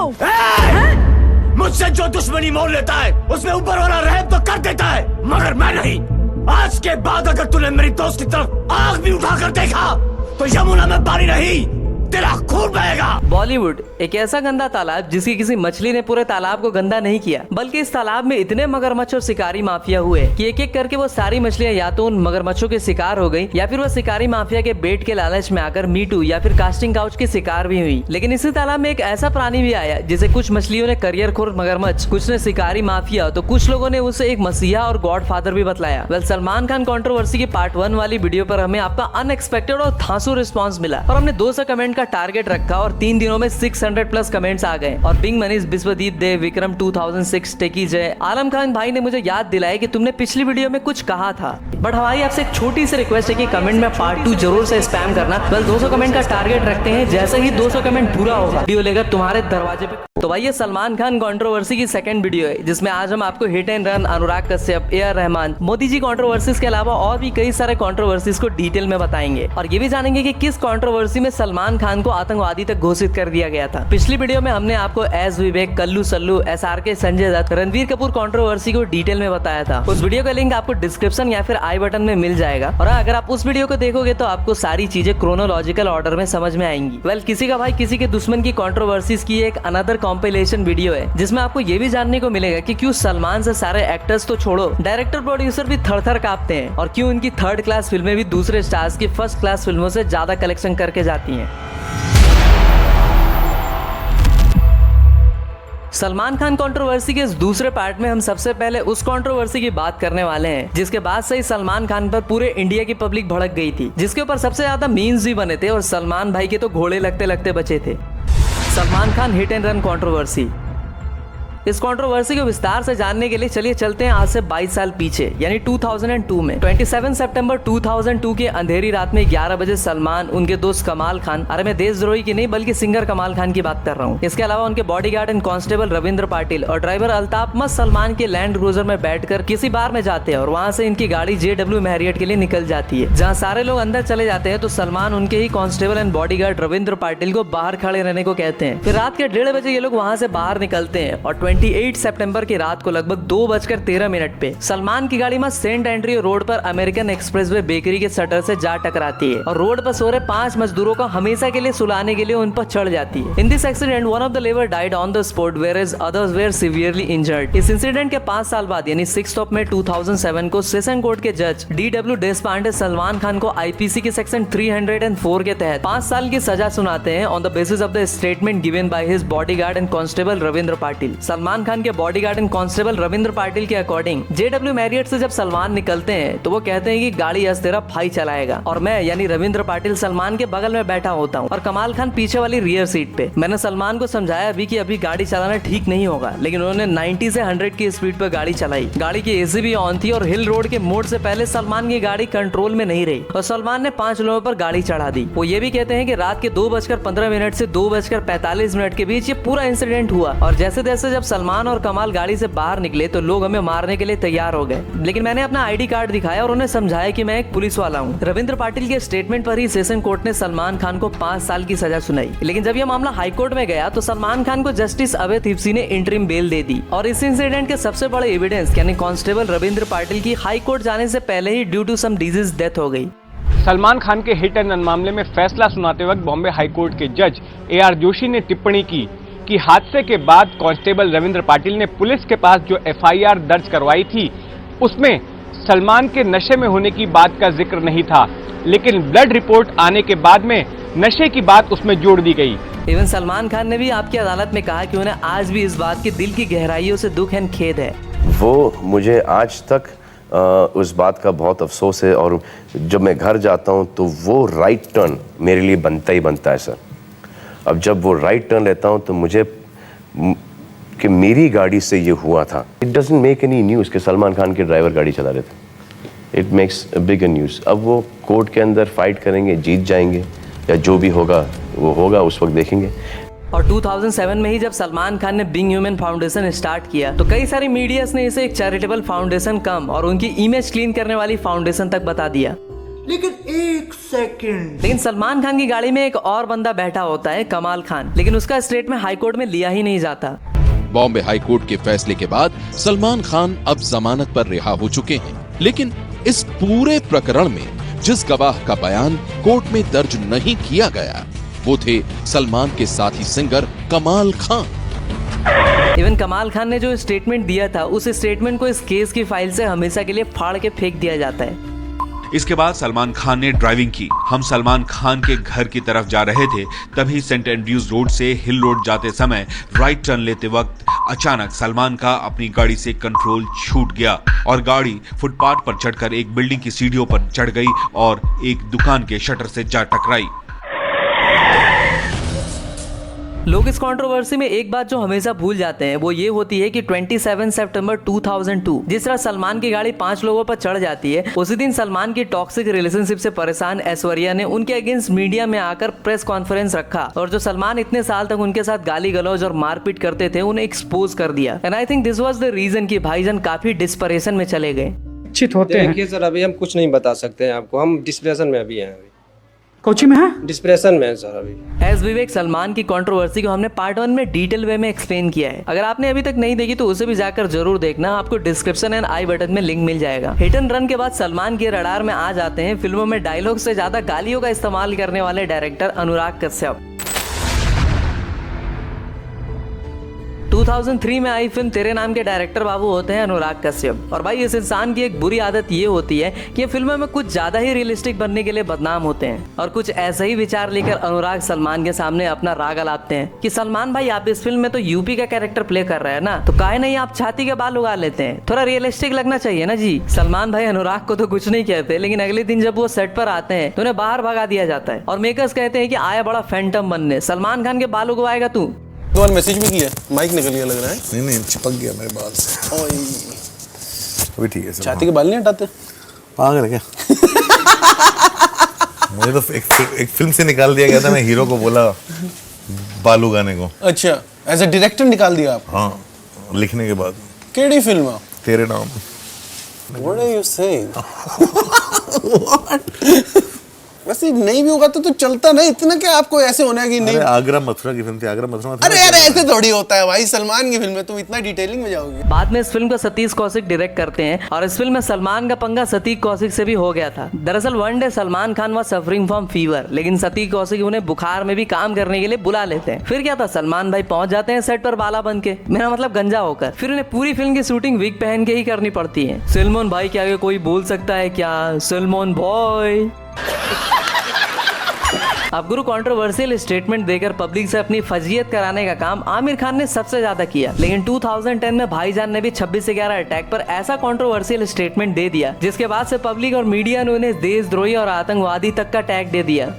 बताओ। मुझसे जो दुश्मनी मोल लेता है उसमें ऊपर वाला रहम तो कर देता है, मगर मैं नहीं। आज के बाद अगर तूने मेरी दोस्त की तरफ आग भी उठाकर देखा तो यमुना में पानी नहीं, तेरा खून बहेगा। बॉलीवुड एक ऐसा गंदा तालाब जिसकी किसी मछली ने पूरे तालाब को गंदा नहीं किया, बल्कि इस तालाब में इतने मगरमच्छ और शिकारी माफिया हुए कि एक एक करके वो सारी मछलियां या तो उन मगरमच्छों के शिकार हो गई या फिर वो शिकारी माफिया के बेट के लालच में आकर मीटू या फिर कास्टिंग काउच के शिकार भी हुई। लेकिन इसी तालाब में एक ऐसा प्राणी भी आया जिसे कुछ मछलियों ने करियर खोर मगरमच्छ, कुछ ने शिकारी माफिया, तो कुछ लोगों ने उसे एक मसीहा और गॉडफादर भी बतलाया। वेल, सलमान खान कंट्रोवर्सी की पार्ट 1 वाली वीडियो पर हमें आपका अनएक्सपेक्टेड और धांसू रिस्पॉन्स मिला और हमने 200 कमेंट का टारगेट रखा और 3 दिनों में 600 प्लस कमेंट्स आ गए। और बिंग मनीष, विश्वदीप देव, विक्रम 2006, टेकी जय, आलम खान भाई ने मुझे याद दिलाया कि तुमने पिछली वीडियो में कुछ कहा था, बट हमारी आपसे एक छोटी सी रिक्वेस्ट है कि कमेंट में पार्ट 2 जरूर से स्पैम करना। वेल, 200 कमेंट का टारगेट रखते हैं, जैसे ही 200 कमेंट पूरा होगा वीडियो लेकर तुम्हारे दरवाजे पे। तो भाई ये सलमान खान कंट्रोवर्सी की सेकंड वीडियो है जिसमें आज हम आपको hit and run, Anurag Kashyap, A R Rahman, Modi ji controversies के अलावा और भी कई सारे कंट्रोवर्सीज को डिटेल में बताएंगे और ये भी जानेंगे कि किस कंट्रोवर्सी में सलमान खान को आतंकवादी तक घोषित कर दिया गया था। पिछली वीडियो में हमने आपको एस विवेक, कल्लू सल्लू, SRK, संजय दत्त, रणवीर कपूर कंट्रोवर्सी को डिटेल में बताया था। उस वीडियो का लिंक आपको डिस्क्रिप्शन या फिर आई बटन में मिल जाएगा और अगर आप उस वीडियो को देखोगे तो आपको सारी चीजें क्रोनोलॉजिकल ऑर्डर में समझ में आएंगी। वेल, किसी का भाई किसी के दुश्मन की कंट्रोवर्सीज की एक अनदर कॉम्पिलेशन वीडियो है जिसमें आपको ये भी जानने को मिलेगा कि क्यों सलमान से सारे एक्टर्स तो छोड़ो, डायरेक्टर प्रोड्यूसर भी थर-थर कांपते हैं और क्यों उनकी थर्ड क्लास फिल्में भी दूसरे स्टार्स की फर्स्ट क्लास फिल्मों से ज्यादा कलेक्शन करके जाती हैं। सलमान खान कंट्रोवर्सी के इस दूसरे पार्ट में हम सबसे पहले उस कंट्रोवर्सी की बात करने वाले हैं जिसके बाद से ही सलमान खान पर पूरे इंडिया की पब्लिक भड़क गई थी, जिसके ऊपर सबसे ज्यादा मीम्स भी बने थे और सलमान भाई के तो घोड़े लगते लगते बचे थे। Salman Khan hit and run controversy. इस कंट्रोवर्सी को विस्तार से जानने के लिए चलिए चलते हैं आज से 22 साल पीछे, यानी 2002 में 27 सितंबर 2002 के अंधेरी रात में 11 बजे सलमान, उनके दोस्त कमाल खान, अरे मैं देशद्रोही की नहीं बल्कि सिंगर कमाल खान की बात कर रहा हूँ, इसके अलावा उनके bodyguard and constable Ravindra Patil और ड्राइवर अल्ताफ मस्त सलमान के लैंड क्रूजर में बैठकर किसी बार में जाते हैं और वहाँ से इनकी गाड़ी JW मैरियट के लिए निकल जाती है। जहाँ सारे लोग अंदर चले जाते हैं तो सलमान उनके ही constable and bodyguard Ravindra Patil को बाहर खड़े रहने को कहते हैं। फिर रात के 1:30 बजे ये लोग वहाँ से बाहर निकलते हैं और 28 सितंबर की रात को लगभग 2:13 पे सलमान की गाड़ी में सेंट एंड्रयू रोड पर अमेरिकन एक्सप्रेसवे बेकरी के शटर से जा टकराती है और रोड पर सो रहे 5 मजदूरों को हमेशा के लिए सुलाने के लिए उन पर चढ़ जाती है। In this accident one of the labour died on the spot whereas others were severely injured. इस इंसिडेंट के 5 साल बाद यानी 6 मई 2007 को सेशन कोर्ट के जज DW देशपांडे सलमान खान को IPC के सेक्शन 304 के तहत 5 साल की सजा सुनाते हैं on the basis of the statement given by his bodyguard and constable Ravindra Patil. Salman Khan के bodyguard and constable Ravindra Patil के अकॉर्डिंग JW मैरियट से जब सलमान निकलते हैं तो वो कहते हैं कि गाड़ी आज तेरा भाई चलाएगा और मैं यानी रविंद्र पाटिल सलमान के बगल में बैठा होता हूँ और कमाल खान पीछे वाली रियर सीट पे। मैंने सलमान को समझाया भी कि अभी गाड़ी चलाना ठीक नहीं होगा, लेकिन उन्होंने 90 से 100 की स्पीड पर गाड़ी चलाई। गाड़ी की AC भी ऑन थी और हिल रोड के मोड़ से पहले सलमान की गाड़ी कंट्रोल में नहीं रही और सलमान ने 5 लोगों पर गाड़ी चढ़ा दी। वो ये भी कहते हैं कि रात के 2:15 से 2:45 के बीच ये पूरा इंसिडेंट हुआ और जैसे जैसे जब सलमान और कमाल गाड़ी से बाहर निकले तो लोग हमें मारने के लिए तैयार हो गए, लेकिन मैंने अपना ID कार्ड दिखाया और उन्हें समझाया कि मैं एक पुलिस वाला हूँ। रविंद्र पाटिल के स्टेटमेंट पर ही सेशन कोर्ट ने सलमान खान को 5 साल की सजा सुनाई, लेकिन जब यह मामला हाई कोर्ट में गया तो सलमान खान को जस्टिस अभय तिप्सी ने इंटरिम बेल दे दी और इस इंसिडेंट के सबसे बड़े एविडेंस यानी कांस्टेबल रविंद्र पाटिल की हाई कोर्ट जाने से पहले ही due to some disease death हो गई। सलमान खान के हिट एंड रन मामले में फैसला सुनाते वक्त बॉम्बे हाई कोर्ट के जज AR जोशी ने टिप्पणी की कि हादसे के बाद कांस्टेबल रविंद्र पाटिल ने पुलिस के पास जो FIR दर्ज करवाई थी उसमें सलमान के नशे में होने की बात का जिक्र नहीं था, लेकिन ब्लड रिपोर्ट आने के बाद में नशे की बात उसमें जोड़ दी गई। इवन सलमान खान ने भी आपकी अदालत में कहा कि उन्हें आज भी इस बात की दिल की गहराइयों से दुख एंड खेद है। वो मुझे आज तक उस बात का बहुत अफसोस है और जब मैं घर जाता हूँ तो वो राइट टर्न मेरे लिए बनता ही बनता है सर। अब जब वो राइट टर्न लेता हूँ तो मुझे कि मेरी गाड़ी से ये हुआ था, it doesn't make any news कि सलमान खान के ड्राइवर गाड़ी चला रहे थे। It makes a bigger news. अब वो कोर्ट के अंदर फाइट करेंगे, जीत जाएंगे या जो भी होगा वो होगा, उस वक्त देखेंगे। और 2007 में ही जब सलमान खान ने बिंग ह्यूमन फाउंडेशन स्टार्ट किया तो कई सारी मीडियाज ने इसे एक चैरिटेबल फाउंडेशन कम और उनकी इमेज क्लीन करने वाली फाउंडेशन तक बता दिया। लेकिन एक सेकंड, लेकिन सलमान खान की गाड़ी में एक और बंदा बैठा होता है, कमाल खान, लेकिन उसका स्टेटमेंट हाईकोर्ट में लिया ही नहीं जाता। बॉम्बे हाईकोर्ट के फैसले के बाद सलमान खान अब जमानत पर रिहा हो चुके हैं, लेकिन इस पूरे प्रकरण में जिस गवाह का बयान कोर्ट में दर्ज नहीं किया गया वो थे सलमान के साथी सिंगर कमाल खान। इवन कमाल खान ने जो स्टेटमेंट दिया था उस स्टेटमेंट को इस केस की फाइल से हमेशा के लिए फाड़ के फेंक दिया जाता है। इसके बाद सलमान खान ने ड्राइविंग की। हम सलमान खान के घर की तरफ जा रहे थे, तभी सेंट एंड्रयूज रोड से हिल रोड जाते समय राइट टर्न लेते वक्त अचानक सलमान का अपनी गाड़ी से कंट्रोल छूट गया और गाड़ी फुटपाथ पर चढ़कर एक बिल्डिंग की सीढ़ियों पर चढ़ गई और एक दुकान के शटर से जा टकराई। लोग इस कंट्रोवर्सी में एक बात जो हमेशा भूल जाते हैं वो ये होती है कि 27 सितंबर 2002 जिस तरह सलमान की गाड़ी 5 लोगों पर चढ़ जाती है, उसी दिन सलमान की टॉक्सिक रिलेशनशिप से परेशान ऐश्वर्या ने उनके अगेंस्ट मीडिया में आकर प्रेस कॉन्फ्रेंस रखा और जो सलमान इतने साल तक उनके साथ गाली गलौज और मारपीट करते थे उन्हें एक्सपोज कर दिया। And I think this was the reason कि भाईजान काफी डिस्परेशन में चले गए। देखिए सर, अभी हम कुछ नहीं बता सकते हैं आपको, हम डिस्प्रेशन में अभी हैं। कोची में है, डिस्प्रेशन में है सर अभी। एज विवेक सलमान की कंट्रोवर्सी को हमने पार्ट 1 में डिटेल वे में एक्सप्लेन किया है। अगर आपने अभी तक नहीं देखी तो उसे भी जाकर जरूर देखना, आपको डिस्क्रिप्शन एंड आई बटन में लिंक मिल जाएगा। हिट एंड रन के बाद सलमान के रडार में आ जाते हैं फिल्मों में डायलॉग से ज्यादा गालियों का इस्तेमाल करने वाले डायरेक्टर अनुराग कश्यप। 2003 में आई फिल्म तेरे नाम के डायरेक्टर बाबू होते हैं अनुराग कश्यप। और भाई इस इंसान की एक बुरी आदत ये होती है कि ये फिल्मों में कुछ ज्यादा ही रियलिस्टिक बनने के लिए बदनाम होते हैं और कुछ ऐसे ही विचार लेकर अनुराग सलमान के सामने अपना राग अलापते हैं कि सलमान भाई आप इस फिल्म में तो यूपी का कैरेक्टर प्ले कर रहे हैं ना, तो काहे नहीं आप छाती के बाल उगा लेते हैं, थोड़ा रियलिस्टिक लगना चाहिए ना जी। सलमान भाई अनुराग को तो कुछ नहीं कहते, लेकिन अगले दिन जब वो सेट पर आते हैं तो उन्हें बाहर भगा दिया जाता है और मेकर्स कहते हैं कि आया बड़ा फैंटम बनने, सलमान खान के बाल उगवाएगा तू। तो मैसेज भी किया, माइक निकल गया लग रहा है। नहीं चिपक गया मेरे बाल से। अभी ठीक है सर। छाती के बाल नहीं हटाते? पागल है क्या? मुझे तो एक फिल्म से निकाल दिया गया था, मैं हीरो को बोला बाल उगाने को। अच्छा, एज ए डायरेक्टर निकाल दिया आप? हाँ, लिखने के बाद। केड़ी फिल्म? तेरे नाम। What are you saying? वैसे नहीं भी होगा तो चलता नहीं, इतना क्या आपको ऐसे होना है कि नहीं? आगरा मथुरा की फिल्म थी, आगरा मथुरा। अरे यार ऐसे थोड़ी होता है भाई, सलमान की फिल्म में तुम इतना डिटेलिंग में जाओगे। बाद में इस फिल्म को सतीश कौशिक डायरेक्ट करते हैं और इस फिल्म में सलमान का पंगा सतीश कौशिक से भी हो गया था। दरअसल one day Salman Khan was suffering from fever, लेकिन सतीश कौशिक उन्हें बुखार में भी काम करने के लिए बुला लेते हैं। फिर क्या था, सलमान भाई पहुंच जाते हैं सेट पर बाला बन के, मेरा मतलब गंजा होकर। फिर उन्हें पूरी फिल्म की शूटिंग विग पहन के ही करनी पड़ती है। सलमान भाई के आगे कोई बोल सकता है क्या? सलमान भाई। अब गुरु कंट्रोवर्शियल स्टेटमेंट देकर पब्लिक से अपनी फजीयत कराने का काम आमिर खान ने सबसे ज्यादा किया, लेकिन 2010 में भाईजान ने भी 26/11 अटैक पर ऐसा कंट्रोवर्शियल स्टेटमेंट दे दिया जिसके बाद से पब्लिक और मीडिया ने उन्हें देशद्रोही और आतंकवादी तक का टैग दे दिया।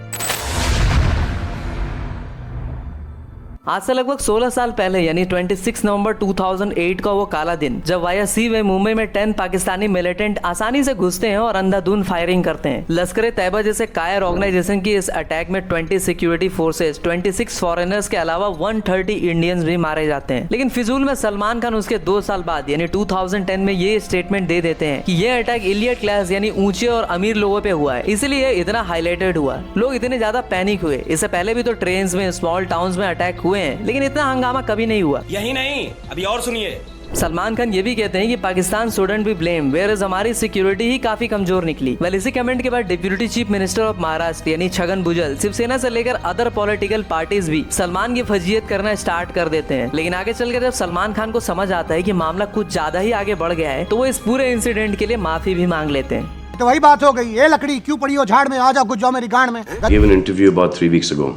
आज से लगभग 16 साल पहले यानी 26 नवंबर 2008 का वो काला दिन जब वाया सी वे मुंबई में 10 पाकिस्तानी मिलिटेंट आसानी से घुसते हैं और अंधाधुंध फायरिंग करते हैं। लश्कर तैयबा जैसे कायर ऑर्गेनाइजेशन की इस अटैक में 20 सिक्योरिटी फोर्सेस, 26 फॉरेनर्स के अलावा 130 इंडियंस भी मारे जाते हैं। लेकिन फिजूल में सलमान खान उसके 2 साल बाद यानी 2010 में ये स्टेटमेंट दे देते हैं कि ये अटैक इलियट क्लास यानी ऊंचे और अमीर लोगों पे हुआ है, इसलिए इतना हाईलाइटेड हुआ। लोग इतने ज्यादा पैनिक हुए। इससे पहले भी तो ट्रेन्स में, स्मॉल टाउन्स में अटैक हुए हैं, लेकिन इतना हंगामा कभी नहीं हुआ। यही नहीं, अभी और सुनिए। सलमान खान ये भी कहते हैं कि Pakistan shouldn't be blame, whereas हमारी सिक्योरिटी ही काफी कमजोर निकली। वेल इसी कमेंट के बाद deputy chief minister of Maharashtra यानी छगन भुजबल शिवसेना से लेकर अदर पॉलिटिकल पार्टीज भी सलमान की फजीयत करना स्टार्ट कर देते हैं। लेकिन आगे चलकर जब सलमान खान को समझ आता है कि मामला कुछ ज्यादा ही आगे बढ़ गया है तो वो इस पूरे इंसिडेंट के लिए माफी भी मांग लेते हैं। तो वही बात हो गई, ये लकड़ी क्यों पड़ी हो झाड़ में, आ जाओ घुस जाओ मेरी गांड में। Gave an interview about 3 weeks ago,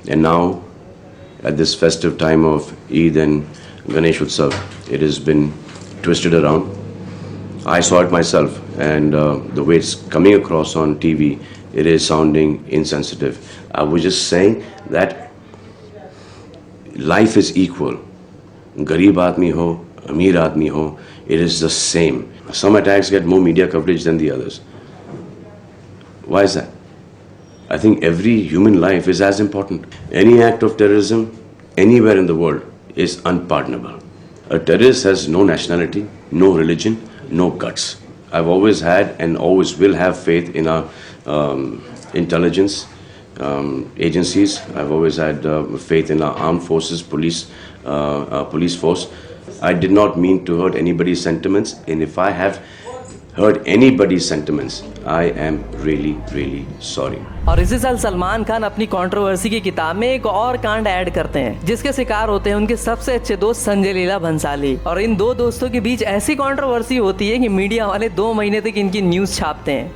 and now at this festive time of Eid and Ganesh Utsav, it has been twisted around. I saw it myself, and the way it's coming across on TV, it is sounding insensitive. I was just saying that life is equal. Garib aadmi ho, ameer aadmi ho, it is the same. Some attacks get more media coverage than the others. Why is that? I think every human life is as important. Any act of terrorism anywhere in the world is unpardonable. A terrorist has no nationality, no religion, no guts. I've always had and always will have faith in our intelligence agencies. I've always had faith in our armed forces, police force. I did not mean to hurt anybody's sentiments, and if I have hurt anybody's sentiments, I am really, really sorry. और इसी साल सलमान खान अपनी controversy की किताब में एक और कांड ऐड करते हैं जिसके शिकार होते हैं उनके सबसे अच्छे दोस्त संजय लीला भंसाली। और इन दो दोस्तों के बीच ऐसी कंट्रोवर्सी होती है कि मीडिया वाले 2 महीने तक इनकी न्यूज छापते हैं।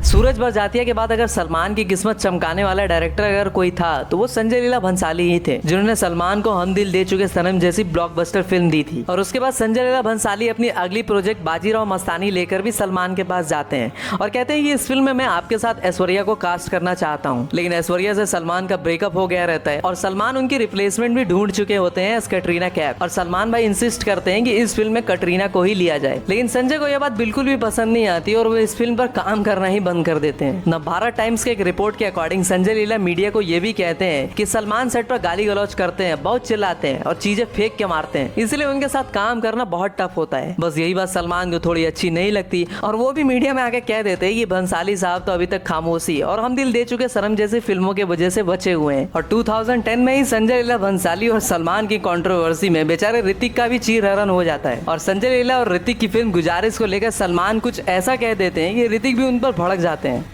सूरज बरजातिया के बाद अगर सलमान की किस्मत चमकाने वाला डायरेक्टर अगर कोई था तो वो संजय लीला भंसाली ही थे, जिन्होंने सलमान को हम दिल दे चुके सनम जैसी ब्लॉकबस्टर फिल्म दी थी। और उसके बाद संजय लीला भंसाली अपनी अगली प्रोजेक्ट बाजीराव मस्तानी लेकर भी सलमान के पास जाते हैं और कहते हैं कि इस फिल्म में मैं आपके साथ ऐश्वर्या को कास्ट करना चाहता हूँ। लेकिन ऐश्वर्या से सलमान का ब्रेकअप हो गया रहता है और सलमान उनकी रिप्लेसमेंट भी ढूंढ चुके होते हैं एज कटरीना कैफ। और सलमान भाई इंसिस्ट करते हैं कि इस फिल्म में कटरीना को ही लिया जाए, लेकिन संजय को यह बात बिल्कुल भी पसंद नहीं आती और वो इस फिल्म पर काम करना ही बंद कर देते हैं। भारत टाइम्स के एक रिपोर्ट के अकॉर्डिंग संजय लीला मीडिया को ये भी कहते हैं कि सलमान सेट पर गाली गलौज करते हैं, बहुत चिल्लाते हैं और चीजें फेंक के मारते हैं, इसलिए उनके साथ काम करना बहुत टफ होता है। बस यही बात सलमान को थोड़ी अच्छी नहीं लगती और वो भी मीडिया में आके कह देते हैं कि भंसाली साहब तो अभी तक खामोशी और हम दिल दे चुके सनम जैसी फिल्मों की वजह से बचे हुए हैं। और 2010 में ही संजय लीला भंसाली और सलमान की कंट्रोवर्सी में बेचारे ऋतिक का भी चीरहरण हो जाता है और संजय लीला और ऋतिक की फिल्म गुजारिश को लेकर सलमान कुछ ऐसा कह देते हैं कि ऋतिक भी उन पर भड़क जाते हैं।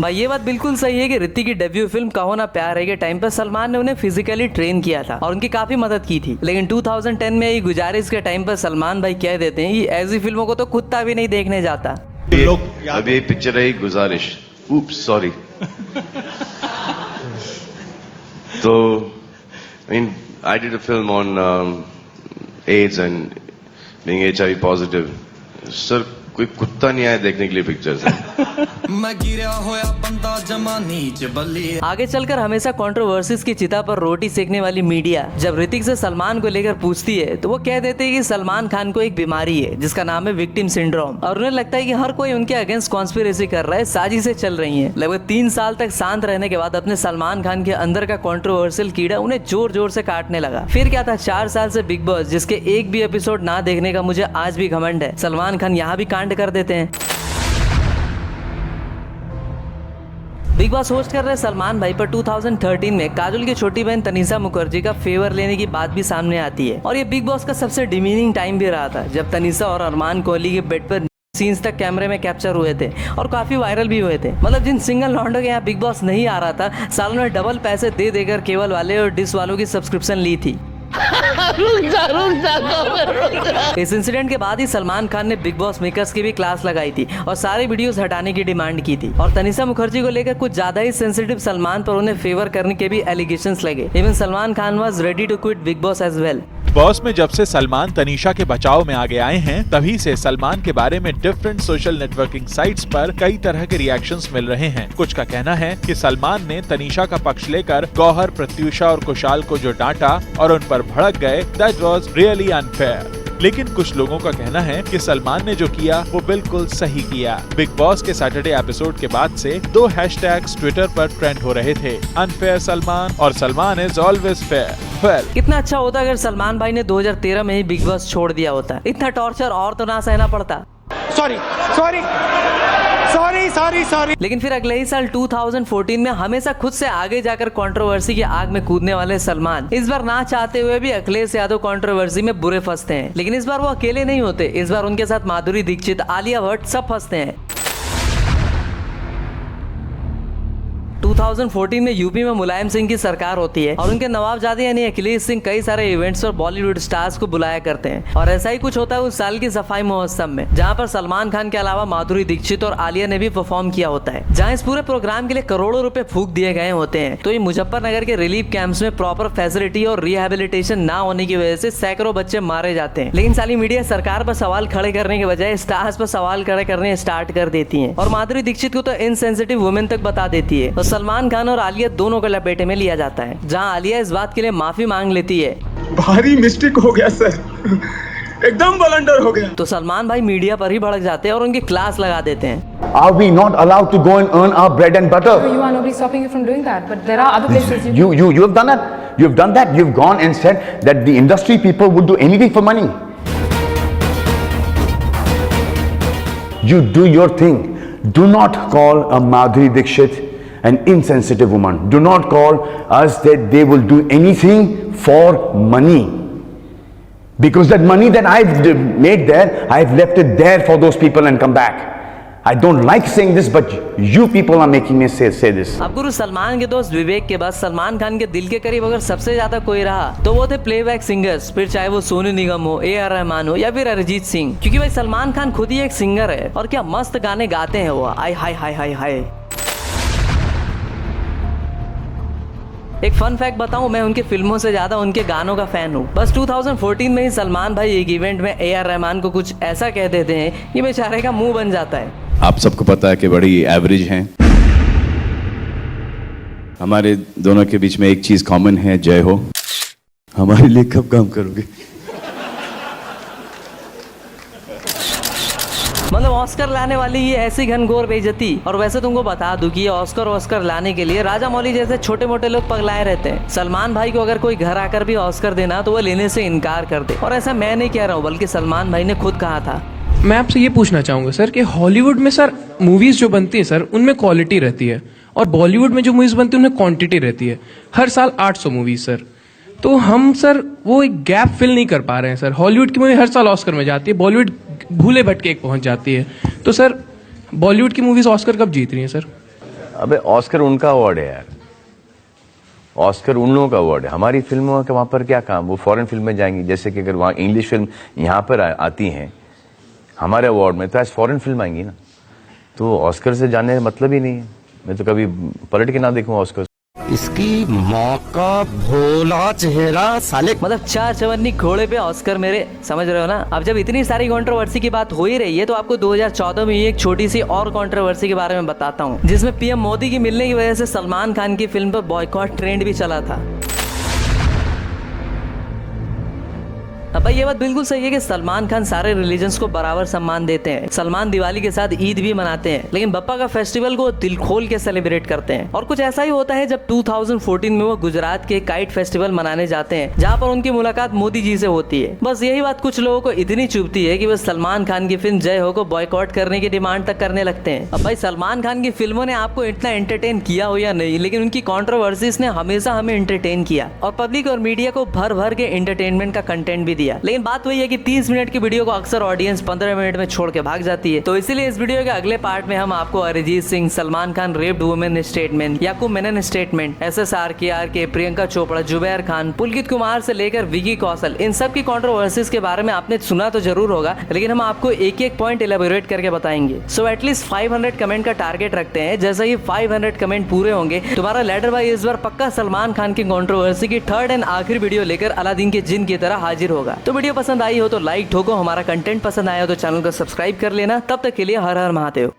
भाई ये बात बिल्कुल सही है कि ऋतिक की डेब्यू फिल्म कहो ना प्यार है के टाइम पर सलमान ने उन्हें फिजिकली ट्रेन किया था और उनकी काफी मदद की थी। लेकिन 2010 में ये गुजारिश के टाइम पर सलमान भाई कह देते हैं कि ऐसी फिल्मों को तो कुत्ता भी नहीं देखने जाता। अभी पिक्चर है गुजारिश, ऊप्स सॉरी। तो I did a film on AIDS and being HIV positive. Sir कोई कुत्ता नहीं आया देखने के लिए पिक्चर्स है। मैं गिरा होया बंदा जमा नीच बल्ली। आगे चलकर हमेशा कंट्रोवर्सीज की चिता पर रोटी सेकने वाली मीडिया जब ऋतिक से सलमान को लेकर पूछती है तो वो कह देते हैं कि सलमान खान को एक बीमारी है जिसका नाम है विक्टिम सिंड्रोम और उन्हें लगता है कि हर कोई उनके अगेंस्ट कॉन्स्पिरेसी कर रहा है, साजिशें चल रही हैं। लगभग 3 साल तक शांत रहने के बाद अपने सलमान खान के अंदर का कंट्रोवर्शियल कीड़ा उन्हें जोर जोर से काटने लगा। फिर क्या था, 4 साल से बिग बॉस जिसके एक भी एपिसोड ना देखने का मुझे आज भी घमंड है, सलमान खान यहाँ भी कांड कर देते हैं। बिग बॉस होस्ट कर रहे सलमान भाई पर 2013 में काजोल की छोटी बहन तनीषा मुखर्जी का फेवर लेने की बात भी सामने आती है और ये बिग बॉस का सबसे डिमीनिंग टाइम भी रहा था जब तनीषा और अरमान कोहली के बेड पर सीन्स तक कैमरे में कैप्चर हुए थे और काफी वायरल भी हुए थे। मतलब जिन सिंगल लॉन्डो के यहाँ बिग बॉस नहीं आ रहा था, सालों ने डबल पैसे दे देकर केबल वाले और डिश वालों की सब्सक्रिप्शन ली थी। इस इंसिडेंट के बाद ही सलमान खान ने बिग बॉस मेकर्स की भी क्लास लगाई थी और सारे वीडियोस हटाने की डिमांड की थी। और तनीषा मुखर्जी को लेकर कुछ ज्यादा ही सेंसिटिव सलमान पर उन्हें फेवर करने के भी एलिगेशंस लगे। Even Salman Khan was ready to quit Big Boss as well. Boss में जब से सलमान तनीषा के बचाव में आगे आए हैं तभी से सलमान के बारे में डिफरेंट सोशल नेटवर्किंग साइट्स पर कई तरह के रिएक्शंस मिल रहे हैं। कुछ का कहना है कि सलमान ने तनीषा का पक्ष लेकर गौहर, प्रत्यूषा और कुशाल को जो डांटा और उन पर भड़क गए, दैट वाज रियली अनफेयर। लेकिन कुछ लोगों का कहना है कि सलमान ने जो किया वो बिल्कुल सही किया। बिग बॉस के सैटरडे एपिसोड के बाद से 2 हैशटैग्स ट्विटर पर ट्रेंड हो रहे थे, अनफेयर सलमान और सलमान इज ऑलवेज फेयर। कितना अच्छा होता अगर सलमान भाई ने 2013 में ही बिग बॉस छोड़ दिया होता, इतना टॉर्चर और तो ना सहना पड़ता। सॉरी। लेकिन फिर अगले ही साल 2014 में हमेशा खुद से आगे जाकर कंट्रोवर्सी की आग में कूदने वाले सलमान इस बार ना चाहते हुए भी अखिलेश यादव कंट्रोवर्सी में बुरे फंसते हैं। लेकिन इस बार वो अकेले नहीं होते, इस बार उनके साथ माधुरी दीक्षित, आलिया भट्ट सब फंसते हैं। 2014 में यूपी में मुलायम सिंह की सरकार होती है और उनके नवाबजादे यानी अखिलेश सिंह कई सारे इवेंट्स और बॉलीवुड स्टार्स को बुलाया करते हैं। और ऐसा ही कुछ होता है उस साल की सफाई महोत्सव में, जहां पर सलमान खान के अलावा माधुरी दीक्षित और आलिया ने भी परफॉर्म किया होता है, जहां इस पूरे प्रोग्राम के लिए करोड़ों रुपए फूंक दिए गए होते हैं। तो ये मुजफ्फरनगर के रिलीफ कैंप्स में प्रॉपर फैसिलिटी और रिहेबिलिटेशन ना होने की वजह से सैकड़ों बच्चे मारे जाते हैं। लेकिन साली मीडिया सरकार पर सवाल खड़े करने के बजाय स्टार्स पर सवाल खड़े करने स्टार्ट कर देती है और माधुरी दीक्षित को तो इनसेंसिटिव वुमेन तक बता देती है। तो सलमान खान और आलिया दोनों को लपेटे में लिया जाता है, जहां आलिया इस बात के लिए माफी मांग लेती है, भारी मिस्टेक हो गया सर, एकदम ब्लंडर हो गया। तो सलमान भाई मीडिया पर ही भड़क जाते हैं और उनकी क्लास लगा देते हैं। are we not allowed to go and earn our bread and butter? You are nobody stopping you from doing that, but there are other places You have done that. You've done that. You've gone and said that the industry people would do anything for money. You do your thing. Do not call a Madhuri Dixit an insensitive woman. Do not call us that they will do anything for money. Because that money that I've made there, I've left it there for those people and come back. I don't like saying this, but you people are making me say this. अब गुरु सलमान के दोस्त विवेक के बाद सलमान खान के दिल के करीब अगर सबसे ज्यादा कोई रहा तो वो थे प्लेबैक सिंगर्स, फिर चाहे वो सोनू निगम हो, AR रहमान हो या फिर अरिजीत सिंह, क्योंकि भाई सलमान खान खुद ही एक सिंगर है और क्या मस्त गाने गाते हैं वो। हाय हाय हाय हाय हाय। एक फन फैक्ट बताऊं, मैं उनके फिल्मों से ज्यादा उनके गानों का फैन हूं। बस 2014 में ही सलमान भाई एक इवेंट में AR रहमान को कुछ ऐसा कह देते हैं कि बेचारे का मुंह बन जाता है। आप सबको पता है कि बड़ी एवरेज हैं। हमारे दोनों के बीच में एक चीज कॉमन है, जय हो। हमारे लिए कब काम करोगे? मतलब ऑस्कर लाने वाली ये ऐसी घनघोर बेइज्जती। और वैसे तुमको बता दूं कि ये ऑस्कर लाने के लिए राजा मौली जैसे छोटे मोटे लोग पगलाए रहते हैं। सलमान भाई को अगर कोई घर आकर भी ऑस्कर देना तो वो लेने से इनकार कर दे। और ऐसा मैं नहीं कह रहा हूँ, बल्कि सलमान भाई ने खुद कहा था। मैं आपसे ये पूछना चाहूंगा सर कि हॉलीवुड में सर मूवीज जो बनती है सर उनमें क्वालिटी रहती है, और बॉलीवुड में जो मूवीज बनती है उनमें क्वांटिटी रहती है। हर साल 800 मूवीज सर, तो हम सर वो एक गैप फिल नहीं कर पा रहे हैं सर। हॉलीवुड की मूवी हर साल ऑस्कर में जाती है, बॉलीवुड भूले भटके एक पहुंच जाती है। तो सर बॉलीवुड की मूवीज ऑस्कर कब जीत रही हैं सर? अबे ऑस्कर उनका अवार्ड है यार, ऑस्कर उन लोगों का अवार्ड है। हमारी फिल्मों का वहाँ पर क्या काम, वो फॉरेन फिल्म में जाएंगी। जैसे कि अगर वहाँ इंग्लिश फिल्म यहाँ पर आती हैं हमारे अवार्ड में, तो आज फॉरेन फिल्म आएंगी ना, तो ऑस्कर से जाने का मतलब ही नहीं है। मैं तो कभी पलट के ना देखूँ ऑस्कर। इसकी मौका भोला चेहरा साले, मतलब 4 चवन्नी घोड़े पे ऑस्कर मेरे, समझ रहे हो ना। अब जब इतनी सारी कंट्रोवर्सी की बात हो ही रही है तो आपको 2014 में एक छोटी सी और कंट्रोवर्सी के बारे में बताता हूँ, जिसमें PM मोदी की मिलने की वजह से सलमान खान की फिल्म पर बॉयकॉट ट्रेंड भी चला था। अब भाई ये बात बिल्कुल सही है कि सलमान खान सारे रिलीजन्स को बराबर सम्मान देते हैं। सलमान दिवाली के साथ ईद भी मनाते हैं, लेकिन बप्पा का फेस्टिवल को दिल खोल के सेलिब्रेट करते हैं। और कुछ ऐसा ही होता है जब 2014 में वो गुजरात के काइट फेस्टिवल मनाने जाते हैं, जहाँ पर उनकी मुलाकात मोदी जी से होती है। बस यही बात कुछ लोगों को इतनी चुभती है कि वो सलमान खान की फिल्म जय हो को बॉयकॉट करने की डिमांड तक करने लगते हैं। अब भाई सलमान खान की फिल्मों ने आपको इतना एंटरटेन किया हो या नहीं, लेकिन उनकी कॉन्ट्रोवर्सीज ने हमेशा हमें एंटरटेन किया और पब्लिक और मीडिया को भर भर के एंटरटेनमेंट का कंटेंट भी दिया। लेकिन बात वही है कि 30 मिनट की वीडियो को अक्सर ऑडियंस 15 मिनट में छोड़ के भाग जाती है। तो इसीलिए इस वीडियो के अगले पार्ट में हम आपको Arijit Singh, Salman Khan raped women statement, Yakub Memon statement, SSR के प्रियंका चोपड़ा, जुबैर खान, पुलकित कुमार से लेकर विकी कौशल, इन सब की कंट्रोवर्सीज के बारे में आपने सुना तो जरूर होगा, लेकिन हम आपको एक एक पॉइंट एलेबोरेट करके बताएंगे। सो एटलीस्ट 500 कमेंट का टारगेट रखते हैं। जैसे ही 500 कमेंट पूरे होंगे, तुम्हारा लेटर भाई इस बार पक्का सलमान खान की कंट्रोवर्सी की 3rd एंड आखिरी वीडियो लेकर अलादीन के जिन की तरह हाजिर होगा। तो वीडियो पसंद आई हो तो लाइक ठोको, हमारा कंटेंट पसंद आया हो तो चैनल को सब्सक्राइब कर लेना। तब तक के लिए हर हर महादेव।